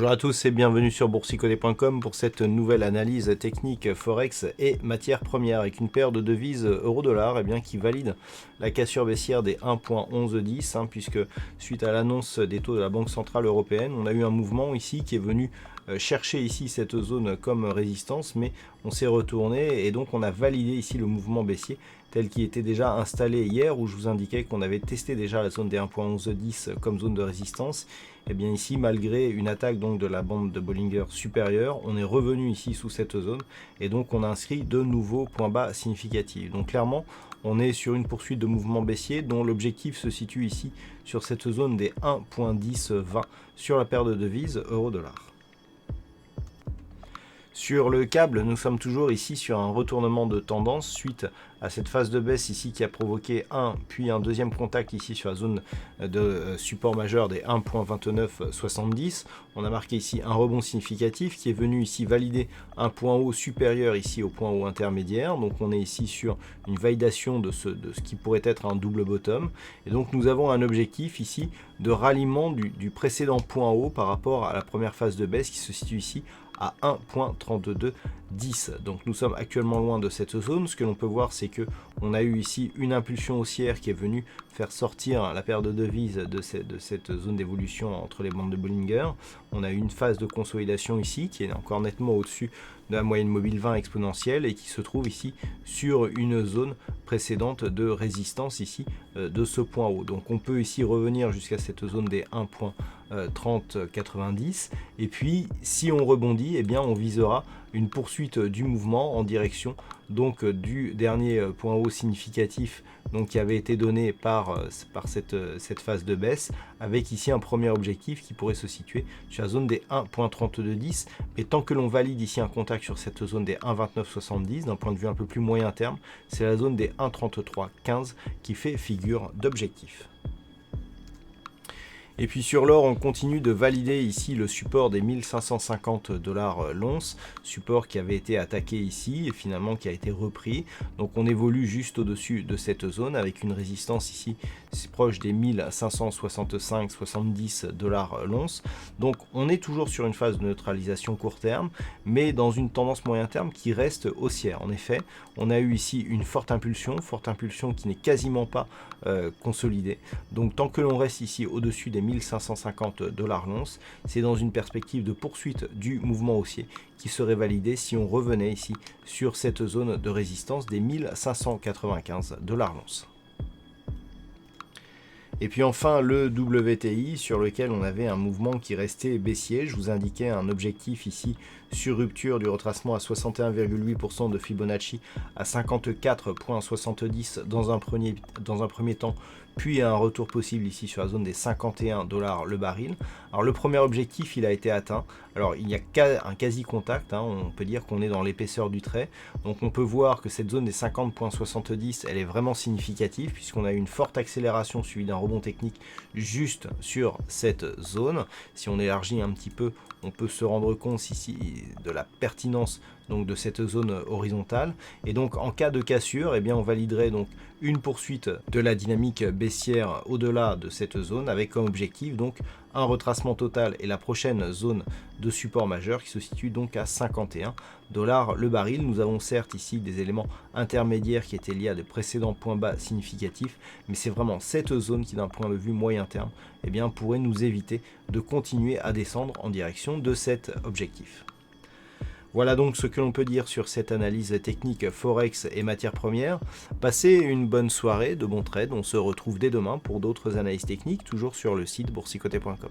Bonjour à tous et bienvenue sur boursicoté.com pour cette nouvelle analyse technique Forex et matières premières avec une paire de devises euro-dollar qui valide la cassure baissière des 1.1110 puisque suite à l'annonce des taux de la Banque Centrale Européenne, on a eu un mouvement ici qui est venu chercher ici cette zone comme résistance, mais on s'est retourné et donc on a validé ici le mouvement baissier tel qu'il était déjà installé hier où je vous indiquais qu'on avait testé déjà la zone des 1.1110 comme zone de résistance. Et bien ici, malgré une attaque donc de la bande de Bollinger supérieure, on est revenu ici sous cette zone et donc on a inscrit de nouveaux points bas significatifs. Donc clairement, on est sur une poursuite de mouvement baissier dont l'objectif se situe ici sur cette zone des 1.1020 sur la paire de devises euro-dollar. Sur le câble, nous sommes toujours ici sur un retournement de tendance suite à cette phase de baisse ici qui a provoqué puis un deuxième contact ici sur la zone de support majeur des 1.2970. On a marqué ici un rebond significatif qui est venu ici valider un point haut supérieur ici au point haut intermédiaire. Donc on est ici sur une validation de ce qui pourrait être un double bottom. Et donc nous avons un objectif ici de ralliement du précédent point haut par rapport à la première phase de baisse qui se situe ici à 1.3210. Donc nous sommes actuellement loin de cette zone. Ce que l'on peut voir, c'est que on a eu ici une impulsion haussière qui est venue faire sortir la paire de devises de cette zone d'évolution entre les bandes de Bollinger. On a eu une phase de consolidation ici qui est encore nettement au-dessus de la moyenne mobile 20 exponentielle et qui se trouve ici sur une zone précédente de résistance ici de ce point haut. Donc on peut ici revenir jusqu'à cette zone des 1.3090 et puis si on rebondit, eh bien on visera une poursuite du mouvement en direction donc du dernier point haut significatif donc qui avait été donné par cette phase de baisse, avec ici un premier objectif qui pourrait se situer sur la zone des 1.3210. Et tant que l'on valide ici un contact sur cette zone des 1.2970, d'un point de vue un peu plus moyen terme, c'est la zone des 1.3315 qui fait figure d'objectif. Et puis sur l'or, on continue de valider ici le support des 1550 $ l'once, support qui avait été attaqué ici et finalement qui a été repris. Donc on évolue juste au-dessus de cette zone avec une résistance ici proche des 1565-70 $ l'once. Donc on est toujours sur une phase de neutralisation court terme, mais dans une tendance moyen terme qui reste haussière. En effet, on a eu ici une forte impulsion qui n'est quasiment pas consolidée. Donc tant que l'on reste ici au-dessus des 1550 $ l'once, c'est dans une perspective de poursuite du mouvement haussier qui serait validé si on revenait ici sur cette zone de résistance des 1595 $ l'once. Et puis enfin le WTI sur lequel on avait un mouvement qui restait baissier. Je vous indiquais un objectif ici sur rupture du retracement à 61,8% de Fibonacci à 54,70 dans un premier temps, puis un retour possible ici sur la zone des 51 $ le baril. Alors le premier objectif il a été atteint. Alors il y a un quasi contact, on peut dire qu'on est dans l'épaisseur du trait. Donc on peut voir que cette zone des 50,70 elle est vraiment significative puisqu'on a eu une forte accélération suivie d'un rebond technique juste sur cette zone. Si on élargit un petit peu, on peut se rendre compte ici de la pertinence donc de cette zone horizontale. Et donc en cas de cassure, eh bien on validerait donc une poursuite de la dynamique baissière au-delà de cette zone avec comme objectif donc un retracement total et la prochaine zone de support majeur qui se situe donc à 51 $ le baril. Nous avons certes ici des éléments intermédiaires qui étaient liés à de précédents points bas significatifs, mais c'est vraiment cette zone qui d'un point de vue moyen terme eh bien, pourrait nous éviter de continuer à descendre en direction de cet objectif. Voilà donc ce que l'on peut dire sur cette analyse technique Forex et matières premières. Passez une bonne soirée, de bons trades. On se retrouve dès demain pour d'autres analyses techniques, toujours sur le site boursicoté.com.